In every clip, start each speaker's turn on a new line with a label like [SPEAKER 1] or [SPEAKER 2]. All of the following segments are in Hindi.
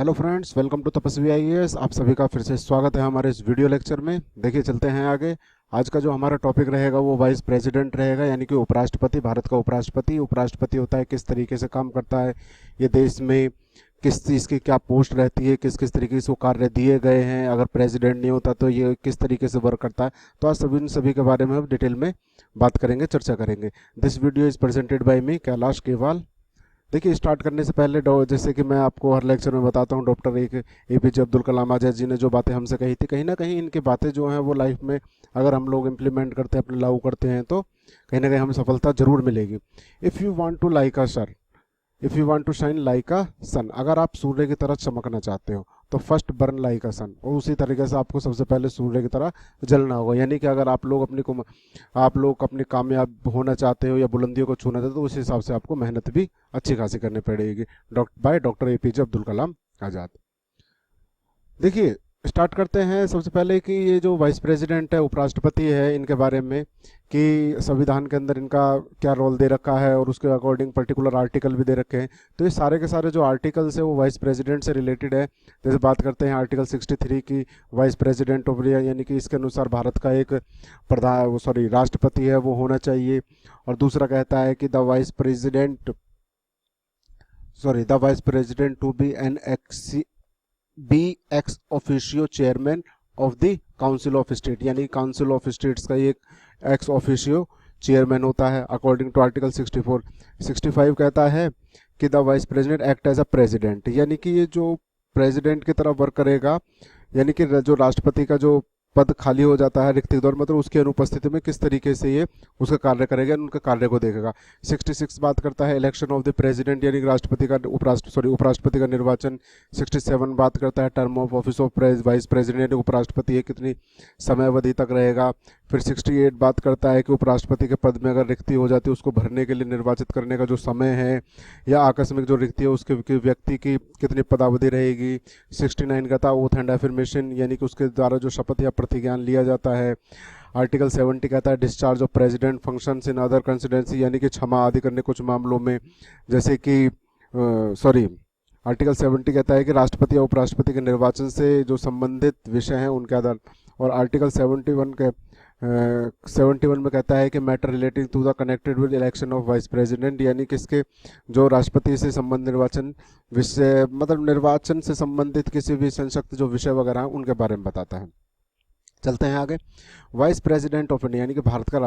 [SPEAKER 1] हेलो फ्रेंड्स, वेलकम टू तपस्वी आईएएस। आप सभी का फिर से स्वागत है हमारे इस वीडियो लेक्चर में। देखिए चलते हैं आगे। आज का जो हमारा टॉपिक रहेगा वो वाइस प्रेसिडेंट रहेगा, यानी कि उपराष्ट्रपति, भारत का उपराष्ट्रपति। उपराष्ट्रपति होता है, किस तरीके से काम करता है ये देश में, किस चीज़ की क्या पोस्ट रहती है, किस किस तरीके से वो कार्य दिए गए हैं, अगर प्रेसिडेंट नहीं होता तो ये किस तरीके से वर्क करता है। तो आज सभी के बारे में हम डिटेल में बात करेंगे, चर्चा करेंगे। This video is presented by me Kailash Kewal. देखिए स्टार्ट करने से पहले जैसे कि मैं आपको हर लेक्चर में बताता हूँ, डॉक्टर एपीजे अब्दुल कलाम आज़ाद जी ने जो बातें हमसे कही थी, कहीं ना कहीं इनकी बातें जो हैं वो लाइफ में अगर हम लोग इम्प्लीमेंट करते हैं, अपने लागू करते हैं, तो कहीं ना कहीं हमें सफलता जरूर मिलेगी। If you want to like a sir, if you want to shine like a sun, अगर आप सूर्य की तरह चमकना चाहते हो तो first burn like a sun, और उसी तरीके से आपको सबसे पहले सूर्य की तरह जलना होगा। यानी कि अगर आप लोग अपनी कामयाब होना चाहते हो या बुलंदियों को छूना चाहते हो तो उस हिसाब से आपको मेहनत भी अच्छी खासी करनी पड़ेगी। Doctor APJ Abdul Kalam Azad. देखिए स्टार्ट करते हैं सबसे पहले कि ये जो वाइस प्रेसिडेंट है, उपराष्ट्रपति है, इनके बारे में कि संविधान के अंदर इनका क्या रोल दे रखा है और उसके अकॉर्डिंग पर्टिकुलर आर्टिकल भी दे रखे हैं। तो ये सारे के सारे जो आर्टिकल्स है वो वाइस प्रेसिडेंट से रिलेटेड है। जैसे बात करते हैं आर्टिकल 63 की, वाइस प्रेसिडेंट ऑफ इंडिया, यानी कि इसके अनुसार भारत का एक राष्ट्रपति है वो होना चाहिए। और दूसरा कहता है कि the vice president to be ex officio chairman of the council of state, यानी काउंसिल ऑफ स्टेट्स का एक एक्स ऑफिशियो चेयरमैन होता है अकॉर्डिंग टू आर्टिकल 64। 65 कहता है कि the vice president act as a president, यानी कि ये जो प्रेसिडेंट की तरह वर्क करेगा, यानी कि जो राष्ट्रपति का जो पद खाली हो जाता है रिक्त दौर, मतलब उसकी अनुपस्थिति में किस तरीके से ये उसका कार्य करेगा, उनके कार्य को देखेगा। 66 बात करता है इलेक्शन ऑफ द प्रेसिडेंट, यानी राष्ट्रपति का उपराष्ट्रपति का निर्वाचन। 67 बात करता है term of office of vice president, यानी उपराष्ट्रपति ये कितनी समय अवधि तक रहेगा। फिर 68 बात करता है कि उपराष्ट्रपति के पद में अगर रिक्ति हो जाती है उसको भरने के लिए निर्वाचित करने का जो समय है या आकस्मिक जो रिक्ति है उसके व्यक्ति की कितनी पदावधि रहेगी। 69 कहता है ओथ एंड एफर्मेशन, यानी कि उसके द्वारा जो शपथ या प्रतिज्ञान लिया जाता है। आर्टिकल 70 कहता है discharge of president functions in other contingency, यानी कि क्षमा आदि करने कुछ मामलों में, जैसे कि आर्टिकल 70 कहता है कि राष्ट्रपति या उपराष्ट्रपति के निर्वाचन से जो संबंधित विषय हैं उनके आधार। और आर्टिकल 71 में कहता है कि matter relating to the connected with election of vice president, यानी किसके जो राष्ट्रपति से संबंधित निर्वाचन विषय, मतलब निर्वाचन से संबंधित किसी भी संशक्त जो विषय वगैरह हैं उनके बारे में बताता है। चलते हैं आगे। वाइस प्रेसिडेंट ऑफ इंडिया, यानी कि भारत का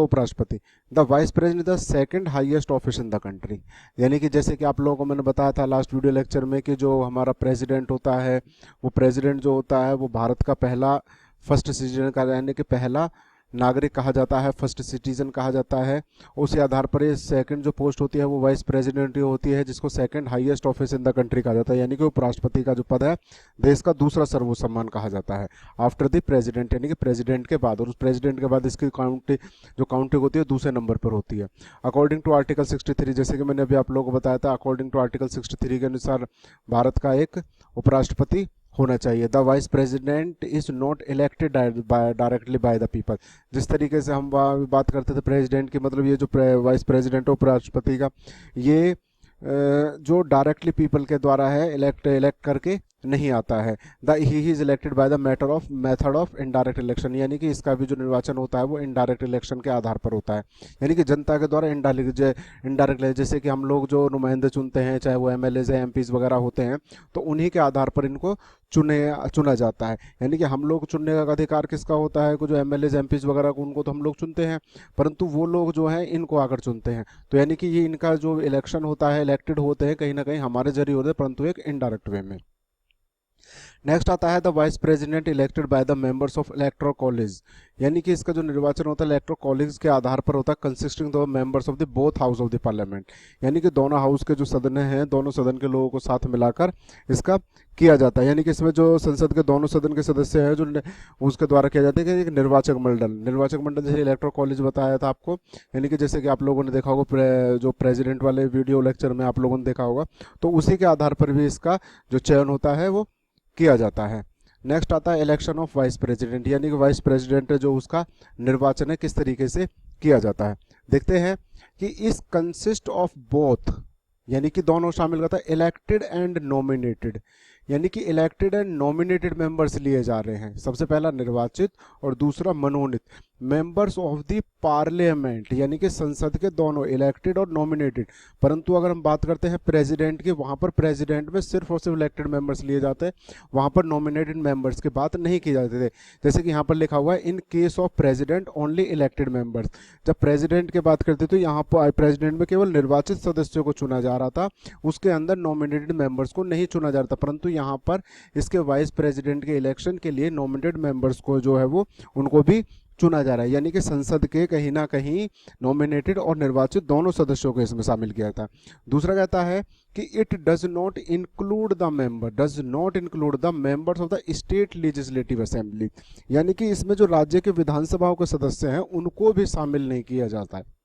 [SPEAKER 1] उपराष्ट्रपति। The vice president the second highest office in the country, यानी कि जैसे कि आप लोगों को मैंने बताया था लास्ट वीडियो लेक्चर में कि जो हमारा प्रेसिडेंट होता है वो प्रेसिडेंट जो होता है वो भारत का पहला फर्स्ट सिटीजन का, यानी कि पहला नागरिक कहा जाता है, फर्स्ट सिटीजन कहा जाता है। उसी आधार पर ये सेकंड जो पोस्ट होती है वो वाइस प्रेसिडेंट ही होती है, जिसको second highest office in the country कहा जाता है, यानी कि उपराष्ट्रपति का जो पद है देश का दूसरा सर्वोच्च सम्मान कहा जाता है आफ्टर द प्रेसिडेंट, यानी कि प्रेसिडेंट के बाद। और उस प्रेसिडेंट के बाद इसकी काउंटिंग होती है दूसरे नंबर पर होती है अकॉर्डिंग टू आर्टिकल 63। जैसे कि मैंने अभी आप लोगों को बताया था, अकॉर्डिंग टू आर्टिकल 63 के अनुसार भारत का एक उपराष्ट्रपति होना चाहिए। The vice president is not elected directly by the people. जिस तरीके से हम बात करते थे प्रेसिडेंट की, मतलब ये जो वाइस प्रेसिडेंट उपराष्ट्रपति का, ये जो डायरेक्टली पीपल के द्वारा है, इलेक्ट करके नहीं आता है। He is elected by the method of indirect election, यानी कि इसका भी जो निर्वाचन होता है वो इनडायरेक्ट इलेक्शन के आधार पर होता है, यानी कि जनता के द्वारा इनडायरेक्ट। जैसे कि हम लोग जो नुमाइंदे चुनते हैं, चाहे वो एमएलए या एमपीज वगैरह होते हैं, तो उन्हीं के आधार पर इनको चुना जाता है। यानी कि हम लोग चुनने का अधिकार किसका होता है, जो एमएलए एमपीज वगैरह को, उनको तो हम लोग चुनते हैं, परंतु वो लोग जो हैं इनको आकर चुनते हैं। तो यानी कि ये इनका जो इलेक्शन होता है, इलेक्टेड होते हैं कहीं ना कहीं हमारे जरिए होते हैं, परंतु एक इनडायरेक्ट वे में। नेक्स्ट आता है the vice president elected by the members of electoral college, यानी कि इसका जो निर्वाचन होता है इलेक्टोरल कॉलेज के आधार पर होता है, consisting the members of the both house of the parliament, यानी कि दोनों हाउस के जो सदन हैं, दोनों सदन के लोगों को साथ मिलाकर इसका किया जाता है। यानी कि इसमें जो संसद के दोनों सदन के सदस्य हैं जो उसके द्वारा किया जाता है कि एक निर्वाचक मंडल, जैसे इलेक्टोरल कॉलेज बताया था आपको, यानी कि जैसे कि आप लोगों ने देखा होगा जो प्रेसिडेंट वाले वीडियो लेक्चर में आप लोगों ने देखा होगा, तो उसी के आधार पर भी इसका जो चयन होता है वो किया जाता है। नेक्स्ट आता है इलेक्शन ऑफ वाइस प्रेसिडेंट, यानी कि वाइस प्रेसिडेंट जो उसका निर्वाचन है किस तरीके से किया जाता है। देखते हैं कि इस कंसिस्ट ऑफ बोथ यानी कि दोनों शामिल करता है। इलेक्टेड एंड नॉमिनेटेड, यानी कि इलेक्टेड एंड नॉमिनेटेड मेंबर्स लिए जा रहे हैं। सबसे पहला निर्वाचित और दूसरा मनोनीत मेंबर्स ऑफ द पार्लियामेंट, यानी कि संसद के दोनों, इलेक्टेड और नॉमिनेटेड। परंतु अगर हम बात करते हैं प्रेसिडेंट की, वहां पर प्रेसिडेंट में सिर्फ और सिर्फ इलेक्टेड मेंबर्स लिए जाते हैं, वहां पर नॉमिनेटेड मेंबर्स की बात नहीं की जाती थे। जैसे कि यहाँ पर लिखा हुआ है in case of president only elected members. जब प्रेसिडेंट की बात करते तो यहाँ पर प्रेसिडेंट में केवल निर्वाचित सदस्यों को चुना जा रहा था, उसके अंदर नॉमिनेटेड मेंबर्स को नहीं चुना जा रहा था। परंतु यहाँ पर इसके वाइस प्रेसिडेंट के इलेक्शन के लिए नॉमिनेटेड मेंबर्स को जो है वो उनको भी चुना जा रहा है, यानी कि संसद के कहीं ना कहीं नॉमिनेटेड और निर्वाचित दोनों सदस्यों को इसमें शामिल किया था। दूसरा कहता है कि it does not include the members of the state legislative assembly, यानी कि इसमें जो राज्य के विधानसभाओं के सदस्य हैं उनको भी शामिल नहीं किया जाता है।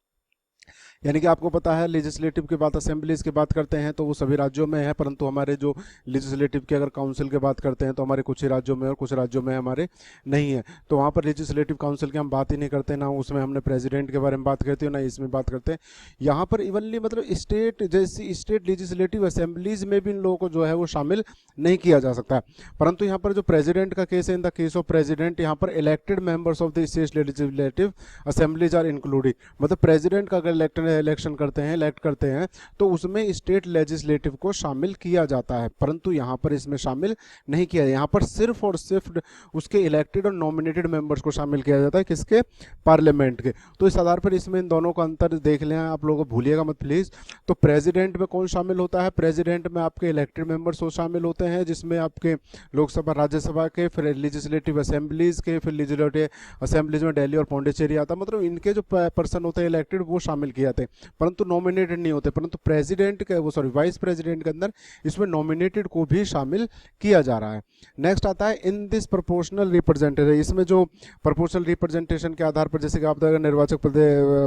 [SPEAKER 1] यानी कि आपको पता है लेजिस्लेटिव की बात, असेंबलीज की बात करते हैं तो वो सभी राज्यों में है, परंतु हमारे जो लेजिस्लेटिव की अगर काउंसिल की बात करते हैं तो हमारे कुछ ही राज्यों में और कुछ राज्यों में हमारे नहीं है। तो वहाँ पर लेजिस्लेटिव काउंसिल की हम बात ही नहीं करते, ना उसमें हमने प्रेसिडेंट के बारे में बात करते हो ना इसमें बात करते हैं। यहाँ पर इवनली मतलब स्टेट जैसी स्टेट लेजिस्लेटिव असेंबलीज में भी इन लोगों को जो है वो शामिल नहीं किया जा सकता है। परंतु यहाँ पर जो प्रेसिडेंट का केस है, in the case of president, यहाँ पर elected members of the state legislative assemblies are included. मतलब प्रेसिडेंट का अगर इलेक्शन करते हैं, इलेक्ट करते हैं, तो उसमें स्टेट लेजिस्लेटिव को शामिल किया जाता है, परंतु यहाँ पर इसमें शामिल नहीं किया। यहाँ पर सिर्फ और सिर्फ उसके इलेक्टेड और नॉमिनेटेड मेंबर्स को शामिल किया जाता है, किसके? पार्लियामेंट के। तो इस आधार पर इसमें इन दोनों का अंतर देख लें आप लोग, भूलिएगा मत प्लीज। तो प्रेसिडेंट में कौन शामिल होता है? प्रेसिडेंट में आपके इलेक्टेड मेंबर्स शामिल होते हैं, जिसमें आपके लोकसभा, राज्यसभा के, फिर लेजिस्लेटिव असेंबलीज के, फिर लेजिस्लेटिव असेंबलीज में दिल्ली और पौंडीचेरी आता, मतलब इनके जो पर्सन होते हैं इलेक्टेड वो शामिल किए जाते हैं, परंतु नॉमिनेटेड नहीं होते। परंतु प्रेसिडेंट के वाइस प्रेसिडेंट के अंदर इसमें नॉमिनेटेड को भी शामिल किया जा रहा है। नेक्स्ट आता है इन दिस प्रोपोर्शनल रिप्रेजेंटेशन। इसमें जो प्रोपोर्शनल रिप्रेजेंटेशन के आधार पर, जैसे कि आप निर्वाचक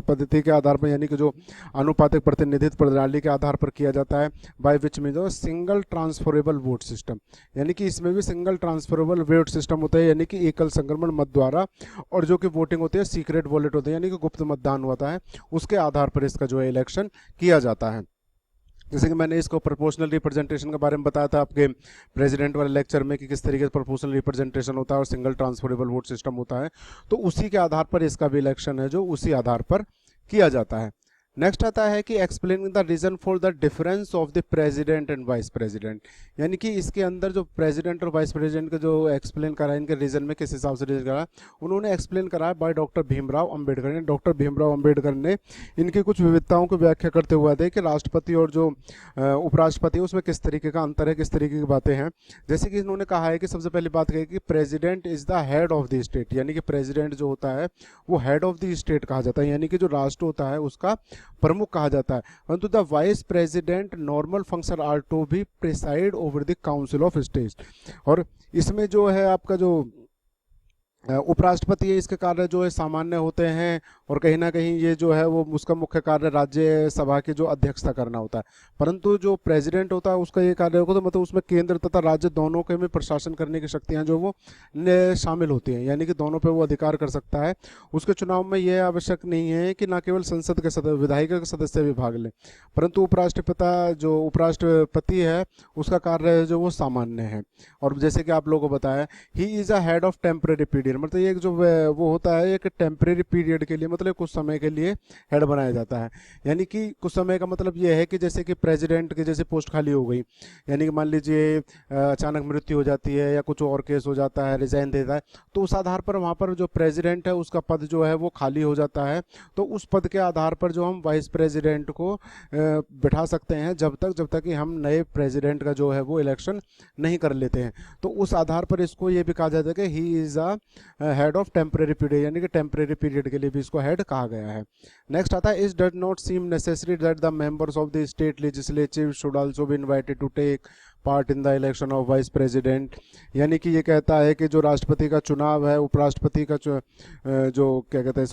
[SPEAKER 1] पद्धति के आधार पर, यानी कि जो आनुपातिक प्रतिनिधित्व प्रणाली के आधार पर किया जाता है, बाय विच मीन जो सिंगल ट्रांसफरेबल वोट सिस्टम, यानी कि इसमें भी सिंगल ट्रांसफरेबल वोट सिस्टम होता है, यानी कि एकल संक्रमण मत द्वारा, और जो कि वोटिंग होती है सीक्रेट वॉलेट होते हैं, यानी कि गुप्त मतदान होता है, उसके आधार पर इसका जो है इलेक्शन किया जाता है। जैसे कि मैंने इसको प्रोपोर्शनल रिप्रेजेंटेशन के बारे में बताया था आपके प्रेसिडेंट वाले लेक्चर में कि किस तरीके से प्रोपोर्शनल रिप्रेजेंटेशन होता है और सिंगल ट्रांसफरेबल वोट सिस्टम होता है, तो उसी के आधार पर इसका भी इलेक्शन है जो उसी आधार पर किया जाता है। नेक्स्ट आता है कि explaining the reason for the difference of the president and vice president, यानी कि इसके अंदर जो प्रेसिडेंट और वाइस प्रेसिडेंट का जो एक्सप्लेन करा है, इनके रीजन में किस हिसाब से रीजन करा, उन्होंने एक्सप्लेन करा है बाय डॉक्टर भीमराव अंबेडकर ने। डॉक्टर भीमराव अंबेडकर ने इनकी कुछ विविधताओं की व्याख्या करते हुए थे कि राष्ट्रपति और जो उपराष्ट्रपति उसमें किस तरीके का अंतर है, किस तरीके की बातें हैं। जैसे कि इन्होंने कहा है कि सबसे पहली बात कही कि president is the head of the state, यानी कि प्रेसिडेंट जो होता है वो हेड ऑफ द स्टेट कहा जाता है, यानी कि जो राष्ट्र होता है उसका प्रमुख कहा जाता है। परंतु the vice president normal function are to be preside over the council of state. और इसमें जो है आपका जो उपराष्ट्रपति है, इसके कार्य जो है सामान्य होते हैं, और कहीं ना कहीं ये जो है वो उसका मुख्य कार्य राज्यसभा की जो अध्यक्षता करना होता है। परंतु जो प्रेसिडेंट होता है उसका ये कार्य होगा, तो मतलब उसमें केंद्र तथा राज्य दोनों के में प्रशासन करने की शक्तियां जो वो शामिल होती हैं, यानी कि दोनों पे वो अधिकार कर सकता है। उसके चुनाव में यह आवश्यक नहीं है कि न केवल संसद के सदस्य, विधायिका के सदस्य भी भाग लें, परंतु उपराष्ट्रपति है उसका कार्य जो वो सामान्य है। और जैसे कि आप लोगों को बताया, he is a head of temporary period, मतलब ये जो वो होता है एक टेम्परेरी पीरियड के लिए, मतलब कुछ समय के लिए हेड बनाया जाता है। यानी कि कुछ समय का मतलब ये है कि जैसे कि प्रेसिडेंट की जैसे पोस्ट खाली हो गई, यानी कि मान लीजिए अचानक मृत्यु हो जाती है या कुछ और केस हो जाता है, रिजाइन देता है, तो उस आधार पर वहाँ पर जो प्रेसिडेंट है उसका पद जो है वो खाली हो जाता है। तो उस पद के आधार पर जो हम वाइस प्रेसिडेंट को बिठा सकते हैं जब तक कि हम नए प्रेसिडेंट का जो है वो इलेक्शन नहीं कर लेते हैं। तो उस आधार पर इसको ये भी कहा जाता है कि he is a head of temporary period, यानी कि टेम्परेरी पीरियड के लिए भी इसको हेड कहा गया है। नेक्स्ट आता है, is does not seem necessary that the members of the state legislative should also be invited to take part in the election of vice president. यानी कि ये कहता है कि जो राष्ट्रपति का चुनाव है, उपराष्ट्रपति का जो क्या कहते हैं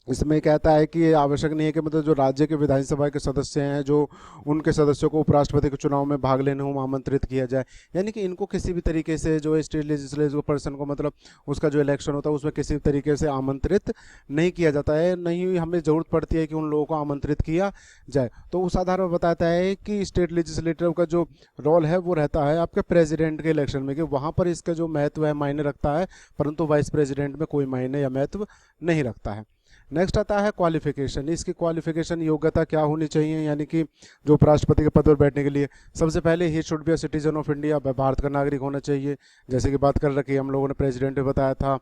[SPEAKER 1] इसमें कहता है कि ये आवश्यक नहीं है कि मतलब जो राज्य के विधानसभा के सदस्य हैं, जो उनके सदस्यों को उपराष्ट्रपति के चुनाव में भाग लेने हो आमंत्रित किया जाए। यानी कि इनको किसी भी तरीके से जो स्टेट लेजिस्लेटिव पर्सन को मतलब उसका जो इलेक्शन होता है उसमें किसी भी तरीके से आमंत्रित नहीं किया जाता है, नहीं हमें ज़रूरत पड़ती है कि उन लोगों को आमंत्रित किया जाए। तो उस आधार पर बताता है कि स्टेट लेजिस्लेटिव का जो रोल है वो रहता है आपके प्रेसिडेंट के इलेक्शन में, कि वहाँ पर इसका जो महत्व है मायने रखता है, परंतु वाइस प्रेसिडेंट में कोई मायने या महत्व नहीं रखता है। नेक्स्ट आता है क्वालिफिकेशन। इसकी क्वालिफिकेशन योग्यता क्या होनी चाहिए, यानी कि जो उपराष्ट्रपति के पद पर बैठने के लिए सबसे पहले ही should be a citizen of India, Bharat का नागरिक होना चाहिए, जैसे कि बात कर रखी हम लोगों ने प्रेसिडेंट भी बताया था।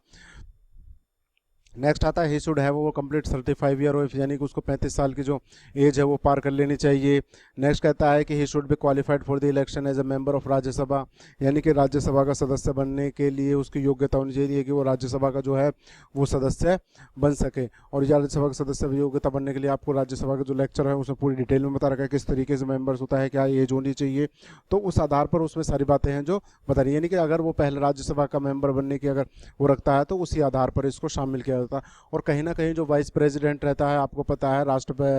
[SPEAKER 1] नेक्स्ट आता है ही शुड हैव वो कंप्लीट 35 ईयर ऑफ, यानी कि उसको 35 साल की जो एज है वो पार कर लेनी चाहिए। नेक्स्ट कहता है कि he should be qualified for the election as a member of Rajya Sabha, यानी कि राज्यसभा का सदस्य बनने के लिए उसकी योग्यता होनी चाहिए कि वो राज्यसभा का जो है वो सदस्य बन सके। और राज्यसभा का सदस्य योग्यता बनने के लिए आपको राज्यसभा का जो लेक्चर है उसमें पूरी डिटेल में बता रखा है किस तरीके से मेंबर्स होता है, क्या एज होनी चाहिए। तो उस आधार पर उसमें सारी बातें हैं जो बता रही है, यानी कि अगर वो पहले राज्यसभा का मेंबर बनने की अगर वो रखता है तो उसी आधार पर इसको शामिल किया जाता है। और कहीं ना कहीं जो वाइस प्रेसिडेंट रहता है, आपको पता है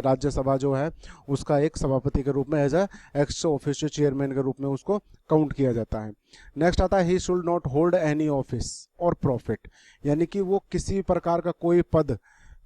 [SPEAKER 1] राज्यसभा जो है उसका एक सभापति के रूप में as a ex official chairman के रूप में उसको काउंट किया जाता है। नेक्स्ट आता है he should not hold any office और प्रॉफिट, यानी कि वो किसी प्रकार का कोई पद,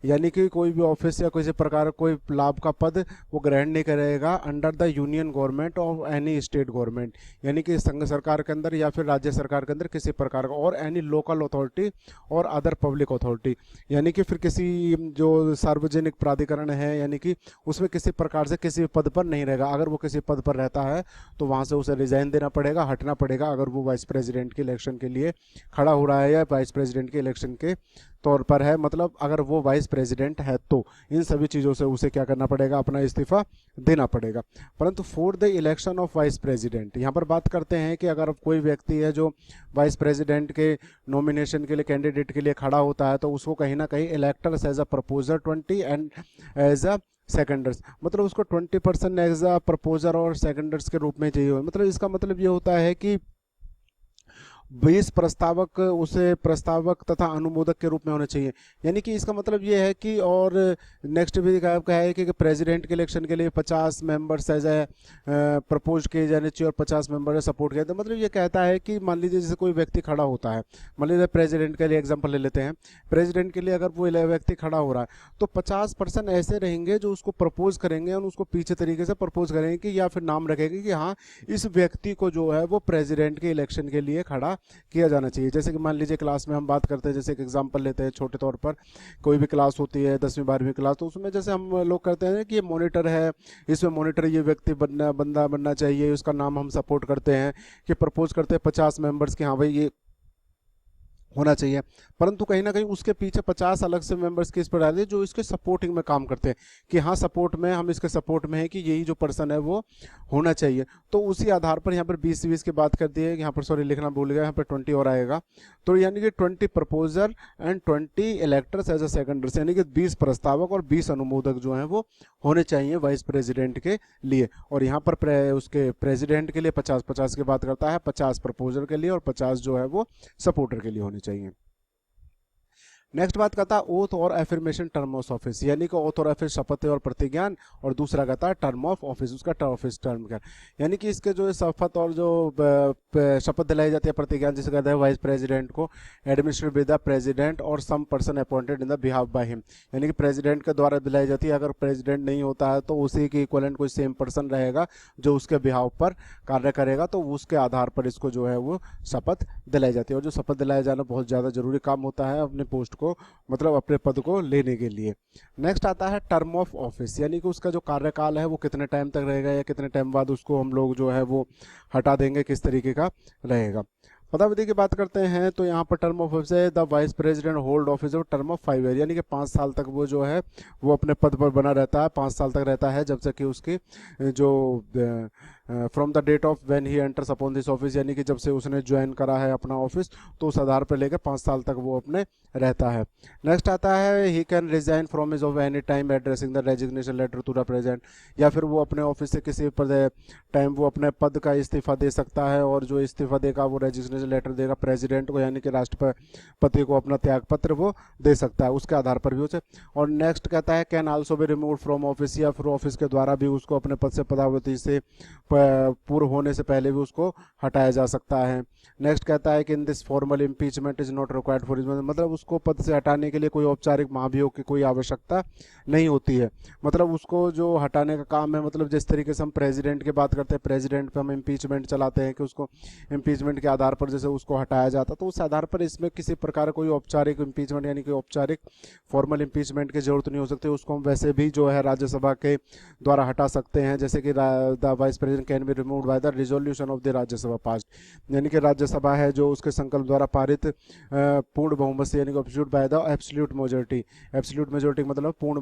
[SPEAKER 1] यानी कि कोई भी ऑफिस या किसी प्रकार का कोई लाभ का पद वो ग्रहण नहीं करेगा अंडर द यूनियन गवर्नमेंट और एनी स्टेट गवर्नमेंट, यानी कि संघ सरकार के अंदर या फिर राज्य सरकार के अंदर किसी प्रकार का, और एनी लोकल अथॉरिटी और अदर पब्लिक अथॉरिटी, यानी कि फिर किसी जो सार्वजनिक प्राधिकरण है यानी कि उसमें किसी प्रकार से किसी पद पर नहीं रहेगा। अगर वो किसी पद पर रहता है तो वहाँ से उसे रिजाइन देना पड़ेगा, हटना पड़ेगा, अगर वो वाइस प्रेसिडेंट के इलेक्शन के लिए खड़ा हो रहा है या वाइस प्रेसिडेंट के इलेक्शन के तौर पर है, मतलब अगर वो वाइस प्रेसिडेंट है तो इन सभी चीज़ों से उसे क्या करना पड़ेगा, अपना इस्तीफा देना पड़ेगा। परंतु for the election of vice president, यहाँ पर बात करते हैं कि अगर कोई व्यक्ति है जो वाइस प्रेसिडेंट के नॉमिनेशन के लिए कैंडिडेट के लिए खड़ा होता है तो उसको कहीं ना कहीं electors as a proposer 20 and as a seconders, मतलब उसको 20% एज अ प्रपोजर और सेकेंडर्स के रूप में चाहिए। मतलब इसका मतलब ये होता है कि 20 प्रस्तावक उसे प्रस्तावक तथा अनुमोदक के रूप में होने चाहिए, यानी कि इसका मतलब ये है कि, और नेक्स्ट भी आपका है कि प्रेसिडेंट के इलेक्शन के लिए 50 मेंबर्स एज ए प्रपोज किए जाने चाहिए और 50 मेंबर सपोर्ट किया। तो मतलब ये कहता है कि मान लीजिए जैसे कोई व्यक्ति खड़ा होता है, मान लीजिए प्रेसिडेंट के लिए एग्जाम्पल ले लेते हैं, प्रेसिडेंट के लिए अगर वो व्यक्ति खड़ा हो रहा है तो 50% ऐसे रहेंगे जो उसको प्रपोज करेंगे और उसको पीछे तरीके से प्रपोज करेंगे कि या फिर नाम रखेंगे कि हाँ इस व्यक्ति को जो है वो प्रेसिडेंट के इलेक्शन के लिए खड़ा किया जाना चाहिए। जैसे कि मान लीजिए क्लास में हम बात करते हैं, जैसे एक एग्जांपल लेते हैं छोटे तौर पर, कोई भी क्लास होती है 10वीं 12वीं क्लास, तो उसमें जैसे हम लोग करते हैं कि ये मॉनिटर है, इसमें मॉनिटर ये व्यक्ति बनना चाहिए, उसका नाम हम सपोर्ट करते हैं कि प्रपोज करते हैं 50 मेंबर्स के, हाँ भाई ये होना चाहिए। परंतु कहीं ना कहीं उसके पीछे 50 अलग से मेंबर्स किस पर डाल दिए जो इसके सपोर्टिंग में काम करते हैं कि हाँ सपोर्ट में, हम इसके सपोर्ट में है कि यही जो पर्सन है वो होना चाहिए। तो उसी आधार पर यहाँ पर 20 की बात कर दी है, यहाँ पर सॉरी लिखना भूल गया, यहाँ पर 20 और आएगा, तो यानी कि 20 proposer and 20 electors as a seconders, यानी कि 20 प्रस्तावक और 20 अनुमोदक जो हैं वो होने चाहिए वाइस प्रेसिडेंट के लिए। और यहाँ पर उसके प्रेसिडेंट के लिए 50-50 की बात करता है, 50 प्रपोजर के लिए और 50 जो है वो सपोर्टर के लिए होने चाहिए। नेक्स्ट बात करता है ओथ और एफर्मेशन टर्म ऑफ ऑफिस, यानी कि ओथ और ऑफिस शपथ और प्रतिज्ञान, और दूसरा कहता है टर्म ऑफ ऑफिस, उसका ऑफिस टर्म क्या, यानी कि इसके जो शपथ और जो शपथ दिलाई जाती है प्रतिज्ञान, जिसे कहते हैं वाइस प्रेसिडेंट को एडमिनिस्ट्रेटेड बाय द प्रेसिडेंट और some person appointed in the behalf by him, यानी कि प्रेसिडेंट के द्वारा दिलाई जाती है। अगर प्रेसिडेंट नहीं होता है तो उसी के इक्वलेंट कोई सेम पर्सन रहेगा जो उसके बिहाफ पर कार्य करेगा, तो उसके आधार पर इसको जो है वो शपथ दिलाई जाती है। और जो शपथ दिलाया जाना बहुत ज़्यादा जरूरी काम होता है अपने पोस्ट को, मतलब अपने पद को लेने के लिए। नेक्स्ट आता है टर्म ऑफ ऑफिस, यानी कि उसका जो कार्यकाल है वो कितने टाइम तक रहेगा या कितने टाइम बाद उसको हम लोग जो है वो हटा देंगे, किस तरीके का रहेगा। पदावधि की बात करते हैं तो यहाँ पर टर्म ऑफ ऑफिस है the vice president hold office of term of 5 year, यानी कि 5 साल तक वो जो है वो अपने पद पर बना रहता है, 5 साल तक रहता है, जब तक कि उसकी जो from the date of when he enters upon this office, यानी कि जब से उसने ज्वाइन करा है अपना ऑफिस, तो उस आधार पर लेकर 5 साल तक वो अपने रहता है। नेक्स्ट आता है he can resign from his of any time addressing the resignation letter to the present, या फिर वो अपने ऑफिस से किसी टाइम वो अपने पद का इस्तीफा दे सकता है, और जो इस्तीफा देगा वो रेजिग्नेशन लेटर देगा प्रेसिडेंट को, यानी कि राष्ट्रपति को अपना त्याग पत्र वो दे सकता है, उसके आधार पर भी उसे। और नेक्स्ट कहता है can also be remove from office, या फिर ऑफिस के द्वारा भी उसको अपने पद से पदावधि से पूर्व होने से पहले भी उसको हटाया जा सकता है। नेक्स्ट कहता है कि in this formal impeachment is not required for, मतलब उसको पद से हटाने के लिए कोई औपचारिक महाभियोग की कोई आवश्यकता नहीं होती है। मतलब उसको जो हटाने का काम है, मतलब जिस तरीके से हम प्रेसिडेंट की बात करते हैं, प्रेसिडेंट पे हम इम्पीचमेंट चलाते हैं कि उसको इम्पीचमेंट के आधार पर जैसे उसको हटाया जाता, तो उस आधार पर इसमें किसी प्रकार कोई औपचारिक इम्पीचमेंट यानी कि औपचारिक फॉर्मल इम्पीचमेंट की जरूरत नहीं हो सकती। उसको हम वैसे भी जो है राज्यसभा के द्वारा हटा सकते हैं, जैसे कि the vice president can be removed by the resolution of the Rajya Sabha past, यानी कि राज्यसभा है जो उसके संकल्प द्वारा पारित पूर्ण बहुमत से, यानी कि absolute by the absolute majority. Absolute majority मतलब पूर्ण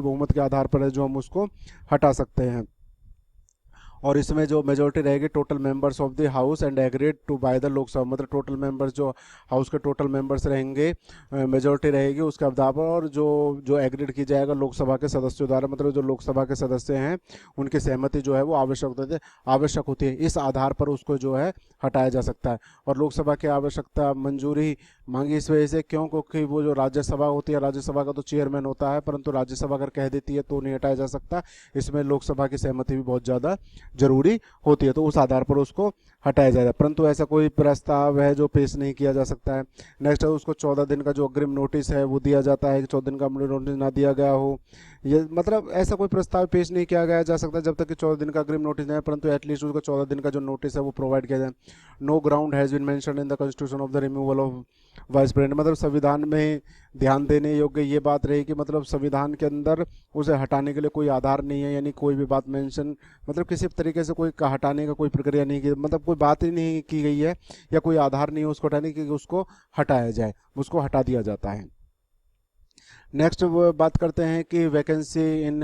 [SPEAKER 1] बहुमत के आधार पर है जो हम उसको हटा सकते हैं। और इसमें जो मेजोरिटी रहेगी total members of the house and agreed to by the Lok Sabha, मतलब टोटल मेंबर्स जो हाउस के टोटल मेंबर्स रहेंगे, मेजोरिटी रहेगी उसके आधार पर, और जो जो एग्रीड की जाएगा लोकसभा के सदस्यों द्वारा, मतलब जो लोकसभा के सदस्य हैं उनकी सहमति जो है वो आवश्यक होती है, इस आधार पर उसको जो है हटाया जा सकता है। और लोकसभा की आवश्यकता मंजूरी मांगी इस वजह से क्यों, क्योंकि वो जो राज्यसभा होती है, राज्यसभा का तो चेयरमैन होता है, परंतु राज्यसभा अगर कह देती है तो नहीं हटाया जा सकता, इसमें लोकसभा की सहमति भी बहुत ज़्यादा जरूरी होती है, तो उस आधार पर उसको हटाया जाएगा। परंतु ऐसा कोई प्रस्ताव है जो पेश नहीं किया जा सकता है। नेक्स्ट है उसको 14 दिन का जो अग्रिम नोटिस है वो दिया जाता है, कि 14 दिन का नोटिस ना दिया गया हो, ये मतलब ऐसा कोई प्रस्ताव पेश नहीं किया गया जा सकता जब तक कि 14 दिन का अग्रिम नोटिस नहीं है, परंतु एटलीस्ट उसको 14 दिन का जो नोटिस है वो प्रोवाइड किया जाए। No ground has been mentioned in the constitution of the removal of vice president, मतलब संविधान में ध्यान देने योग्य ये बात रही कि मतलब संविधान के अंदर उसे हटाने के लिए कोई आधार नहीं है, यानी कोई भी बात मेंशन, मतलब किसी तरीके से कोई हटाने का कोई प्रक्रिया नहीं की, मतलब कोई बात ही नहीं की गई है या कोई आधार नहीं है उसको हटाने की, उसको हटाया जाए, उसको हटा दिया जाता है। नेक्स्ट वो बात करते हैं कि वैकेंसी इन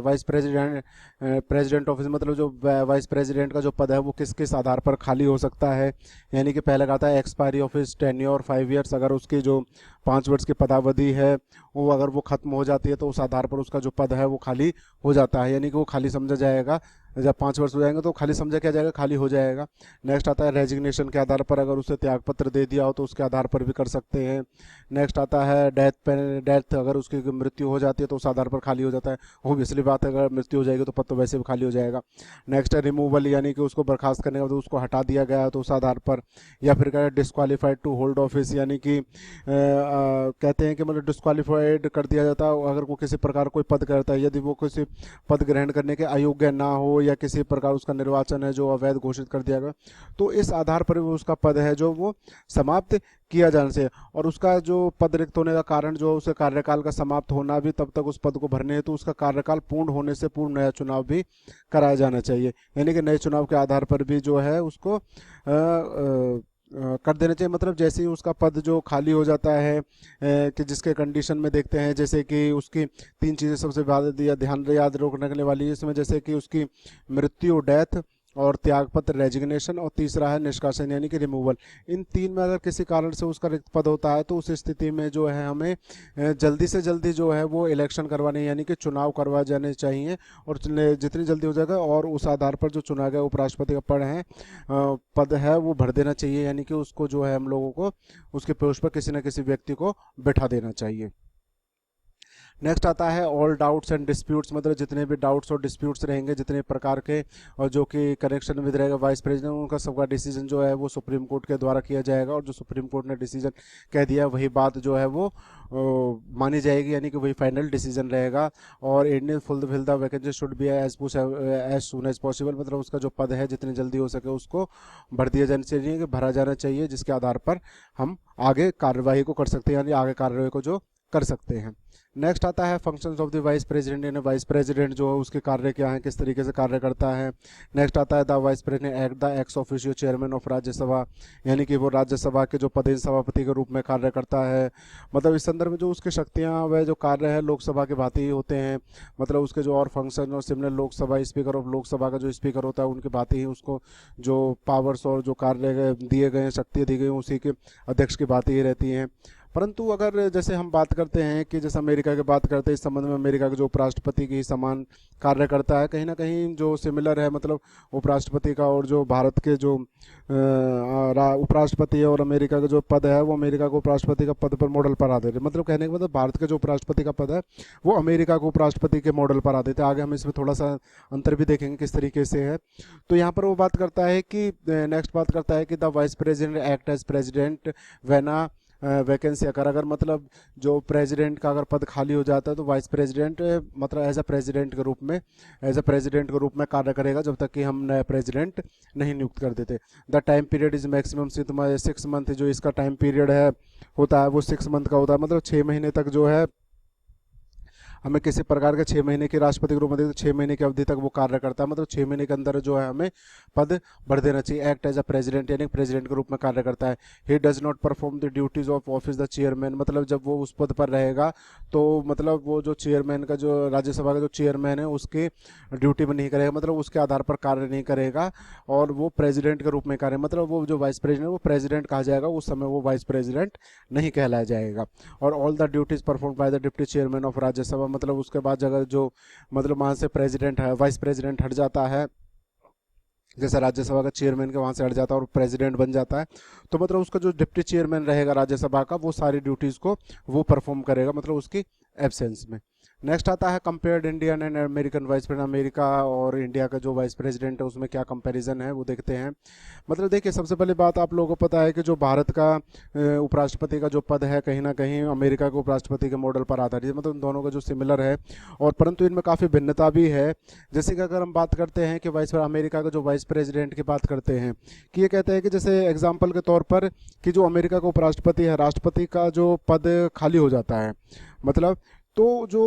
[SPEAKER 1] वाइस प्रेसिडेंट ऑफिस, मतलब जो वाइस प्रेसिडेंट का जो पद है वो किस किस आधार पर खाली हो सकता है। यानी कि पहले कहता है expiry of his tenure 5 years, अगर उसकी जो 5 वर्ष की पदावधि है वो अगर वो खत्म हो जाती है तो उस आधार पर उसका जो पद है वो खाली हो जाता है, यानी कि वो खाली समझा जाएगा, जब 5 वर्ष हो जाएंगे तो खाली समझा क्या जाएगा, खाली हो जाएगा। नेक्स्ट आता है रेजिग्नेशन के आधार पर, अगर उसे त्यागपत्र दे दिया हो तो उसके आधार पर भी कर सकते हैं। नेक्स्ट आता है डेथ, अगर उसकी मृत्यु हो जाती है तो उस आधार पर खाली हो जाता है, ऑब्वियसली बात है अगर मृत्यु हो जाएगी तो पद तो वैसे भी खाली हो जाएगा। नेक्स्ट है रिमूवल, यानी कि उसको बर्खास्त करने के बाद उसको हटा दिया गया तो उस आधार पर, या फिर क्या डिस्क्वालीफाइड टू होल्ड ऑफिस, यानी कि कहते हैं कि मतलब डिस्क्वालीफाइड कर दिया जाता है अगर वो किसी प्रकार कोई पद करता है, यदि वो किसी पद ग्रहण करने के अयोग्य ना हो या किसी प्रकार उसका निर्वाचन है जो अवैध घोषित कर दिया गया, तो इस आधार पर भी उसका पद है जो वो समाप्त किया जाने से, और उसका जो पद रिक्त होने का कारण जो उसके कार्यकाल का समाप्त होना भी तब तक उस पद को भरने हेतु उसका कार्यकाल पूर्ण होने से पूर्ण नया चुनाव भी कराया जाना चाहिए, यानी कि नए चुनाव के आधार पर भी जो है उसको कर देना चाहिए। मतलब जैसे ही उसका पद जो खाली हो जाता है कि जिसके कंडीशन में देखते हैं, जैसे कि उसकी 3 चीज़ें सबसे ध्यान याद रखने वाली है इसमें, जैसे कि उसकी मृत्यु डेथ, और त्यागपत्र रेजिग्नेशन, और तीसरा है निष्कासन यानी कि रिमूवल। इन 3 में अगर किसी कारण से उसका रिक्त पद होता है तो उस स्थिति में जो है हमें जल्दी से जल्दी जो है वो इलेक्शन करवाने यानी कि चुनाव करवा जाने चाहिए, और जितनी जल्दी हो जाएगा और उस आधार पर जो चुना गया उपराष्ट्रपति का पद है वो भर देना चाहिए, यानी कि उसको जो है हम लोगों को उसके पोस्ट पर किसी न किसी व्यक्ति को बैठा देना चाहिए। नेक्स्ट आता है ऑल डाउट्स एंड डिस्प्यूट्स, मतलब जितने भी डाउट्स और डिस्प्यूट्स रहेंगे जितने प्रकार के और जो कि कनेक्शन विद रहेगा वाइस प्रेसिडेंट, उनका सबका डिसीजन जो है वो सुप्रीम कोर्ट के द्वारा किया जाएगा, और जो सुप्रीम कोर्ट ने डिसीजन कह दिया वही बात जो है वो मानी जाएगी, यानी कि वही फाइनल डिसीजन रहेगा। और Indian fulfil the vacancy should be as soon as possible, मतलब उसका जो पद है जितनी जल्दी हो सके उसको भर दिया जाना चाहिए, भरा जाना चाहिए, जिसके आधार पर हम आगे कार्यवाही को कर सकते हैं, यानी आगे कार्रवाई को जो कर सकते हैं। नेक्स्ट आता है functions of the vice president, यानी वाइस प्रेसिडेंट जो है उसके कार्य क्या हैं, किस तरीके से कार्य करता है। नेक्स्ट आता है the vice president act the ex officio chairman of Rajya Sabha, यानी कि वो राज्यसभा के जो पदेन सभापति के रूप में कार्य करता है। मतलब इस संदर्भ में जो उसकी शक्तियाँ व जो कार्य है लोकसभा के भांति ही होते हैं। मतलब उसके जो और फंक्शन और similar Lok Sabha speaker of Lok Sabha का जो स्पीकर होता है उनके भांति ही उसको जो पावर्स और जो कार्य दिए गए हैं, शक्तियाँ दी गई हैं, उसी के अध्यक्ष की भांति ही रहती हैं। परंतु अगर जैसे हम बात करते हैं कि जैसे अमेरिका की बात करते हैं, इस संबंध में अमेरिका के जो उपराष्ट्रपति की समान कार्य करता है, कहीं ना कहीं जो सिमिलर है, मतलब उपराष्ट्रपति का और जो भारत के जो उपराष्ट्रपति है और अमेरिका का जो पद है वो अमेरिका को उपराष्ट्रपति का पद पर मॉडल पर आते थे। मतलब कहने का मतलब भारत के जो उपराष्ट्रपति का पद है वो अमेरिका को उपराष्ट्रपति के मॉडल पर आते थे। आगे हम इसमें थोड़ा सा अंतर भी देखेंगे किस तरीके से है। तो यहाँ पर वो बात करता है कि नेक्स्ट बात करता है कि the vice president act as president when vacancy अगर मतलब जो प्रेसिडेंट का अगर पद खाली हो जाता है तो वाइस प्रेसिडेंट मतलब एज अ प्रेसिडेंट के रूप में कार्य करेगा जब तक कि हम नया प्रेसिडेंट नहीं नियुक्त कर देते। The time period is maximum 6 month, जो इसका टाइम पीरियड है होता है वो 6 मंथ का होता है। मतलब 6 महीने तक जो है हमें किसी प्रकार के 6 महीने के राष्ट्रपति के रूप में देते, 6 महीने की अवधि तक वो कार्य करता है। मतलब 6 महीने के अंदर जो है हमें पद बढ़ देना चाहिए। एक्ट एज अ प्रेसिडेंट, यानी प्रेसिडेंट के रूप में कार्य करता है। He does not perform the duties of office the chairman, मतलब जब वो उस पद पर रहेगा तो मतलब वो जो चेयरमैन का जो राज्यसभा का जो चेयरमैन है उसकी ड्यूटी में नहीं करेगा, मतलब उसके आधार पर कार्य नहीं करेगा और वो प्रेसिडेंट के रूप में कार्य, मतलब वो जो वाइस प्रेसिडेंट वो प्रेसिडेंट कहा जाएगा, उस समय वो वाइस प्रेसिडेंट नहीं कहलाया जाएगा। और all the duties perform by the deputy chairman of Rajya Sabha, मतलब उसके बाद अगर जो मतलब वहाँ से प्रेसिडेंट है वाइस प्रेसिडेंट हट जाता है, जैसे राज्यसभा का चेयरमैन के वहाँ से हट जाता है और प्रेसिडेंट बन जाता है, तो मतलब उसका जो डिप्टी चेयरमैन रहेगा राज्यसभा का वो सारी ड्यूटीज़ को वो परफॉर्म करेगा, मतलब उसकी एब्सेंस में। नेक्स्ट आता है compared Indian and American vice president, America और इंडिया का जो वाइस प्रेसिडेंट है उसमें क्या कंपैरिजन है वो देखते हैं। मतलब देखिए सबसे पहली बात आप लोगों को पता है कि जो भारत का उपराष्ट्रपति का जो पद है कहीं ना कहीं अमेरिका के उपराष्ट्रपति के मॉडल पर आधारित है, मतलब इन दोनों का जो सिमिलर है और परंतु इनमें काफ़ी भिन्नता भी है। जैसे कि अगर हम बात करते हैं कि अमेरिका का जो वाइस प्रेसिडेंट की बात करते हैं कि ये कहते हैं कि जैसे एग्जाम्पल के तौर पर कि जो अमेरिका का उपराष्ट्रपति है, राष्ट्रपति का जो पद खाली हो जाता है, मतलब तो जो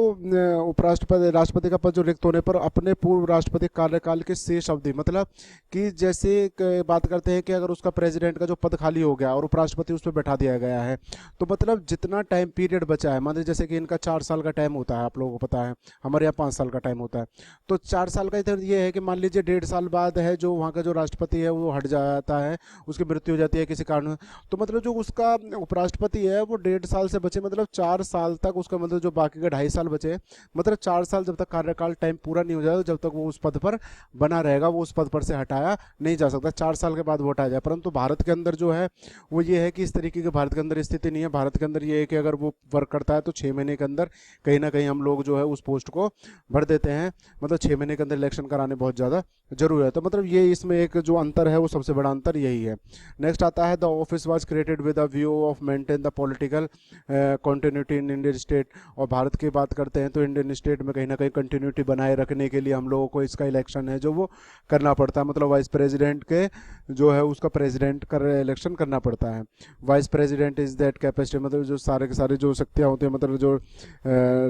[SPEAKER 1] राष्ट्रपति का पद जो रिक्त होने पर अपने पूर्व राष्ट्रपति कार्यकाल के शेष अवधि, मतलब कि जैसे बात करते हैं कि अगर उसका प्रेसिडेंट का जो पद खाली हो गया और उपराष्ट्रपति उस पर बैठा दिया गया है, तो मतलब जितना टाइम पीरियड बचा है, मान लीजिए जैसे कि इनका 4 साल का टाइम होता है, आप लोगों को पता है, हमारे यहाँ 5 साल का टाइम होता है, तो 4 साल का इधर ये है कि मान लीजिए 1.5 साल बाद है जो वहाँ का जो राष्ट्रपति है वो हट जाता है, उसकी मृत्यु हो जाती है किसी कारण, तो मतलब जो उसका उपराष्ट्रपति है वो 1.5 साल से बचे, मतलब 4 साल तक उसका मतलब जो बाकी के 2.5 साल बचे, मतलब 4 साल जब तक कार्यकाल टाइम पूरा नहीं हो जाए जब तक वो उस पद पर बना रहेगा, वो उस पद पर से हटाया नहीं जा सकता। 4 साल के बाद वो हटाया जाए। परंतु भारत के अंदर जो है वो ये है कि इस तरीके की भारत के अंदर स्थिति नहीं है। भारत के अंदर ये है कि अगर वो वर्क करता है तो 6 महीने के अंदर कहीं ना कहीं हम लोग जो है उस पोस्ट को भर देते हैं, मतलब 6 महीने के अंदर इलेक्शन कराने बहुत ज़्यादा जरूरी है। तो मतलब ये इसमें एक जो अंतर है वो सबसे बड़ा अंतर यही है। नेक्स्ट आता है the office was created with a view of maintain the political continuity in Indian state, और भारत की बात करते हैं तो इंडियन स्टेट में कहीं ना कहीं कंटिन्यूटी बनाए रखने के लिए हम लोगों को इसका इलेक्शन है जो वो करना पड़ता है, मतलब वाइस प्रेसिडेंट के जो है उसका प्रेसिडेंट का इलेक्शन करना पड़ता है। Vice president is that capacity, मतलब जो सारे के सारे जो शक्तियाँ होती हैं, मतलब जो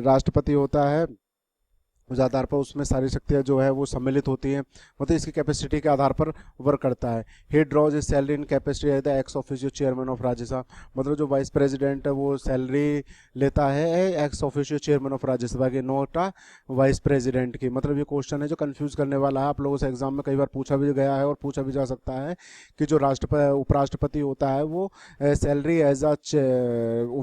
[SPEAKER 1] राष्ट्रपति होता है उस आधार पर उसमें सारी शक्तियाँ जो है वो सम्मिलित होती हैं, मतलब इसकी कैपेसिटी के आधार पर वर्क करता है। He draws his salary in capacity है the ex officio chairman of Rajya Sabha, मतलब जो वाइस प्रेसिडेंट है वो सैलरी लेता है ex officio chairman of Rajya Sabha के, नोट वाइस प्रेसिडेंट की। मतलब ये क्वेश्चन है जो कन्फ्यूज करने वाला है, आप लोगों से एग्जाम में कई बार पूछा भी गया है और पूछा भी जा सकता है कि जो उपराष्ट्रपति होता है वो salary as a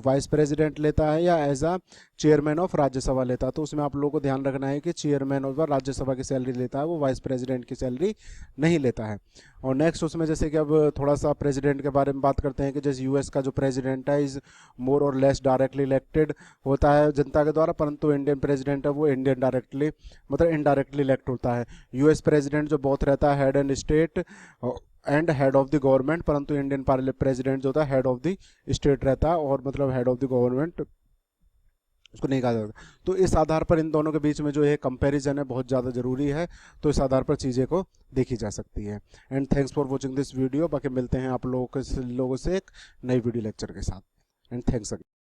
[SPEAKER 1] vice president लेता है या as a chairman of Rajya Sabha लेता है। तो उसमें आप लोगों को ध्यान रखना है कि चेयरमैन ऑफ राज्यसभा की सैलरी लेता है, वो वाइस प्रेसिडेंट की सैलरी नहीं लेता है। और नेक्स्ट उसमें जैसे कि अब थोड़ा सा प्रेसिडेंट के बारे में बात करते हैं कि जैसे यूएस का जो प्रेसिडेंट है इज मोर और लेस डायरेक्टली इलेक्टेड होता है जनता के द्वारा, परंतु इंडियन प्रेसिडेंट है वो इंडियन डायरेक्टली मतलब इनडायरेक्टली इलेक्ट होता है। यूएस प्रेसिडेंट जो बहुत रहता है head and state and head of the government, परंतु इंडियन प्रेसिडेंट जो होता है हेड ऑफ द स्टेट रहता है और मतलब हेड ऑफ द गवर्नमेंट उसको नहीं कहा जाता। तो इस आधार पर इन दोनों के बीच में जो है कंपैरिजन है बहुत ज़्यादा ज़रूरी है, तो इस आधार पर चीज़ें को देखी जा सकती है। And thanks for watching this video. बाकी मिलते हैं आप लोगों से एक नई वीडियो लेक्चर के साथ। And thanks again.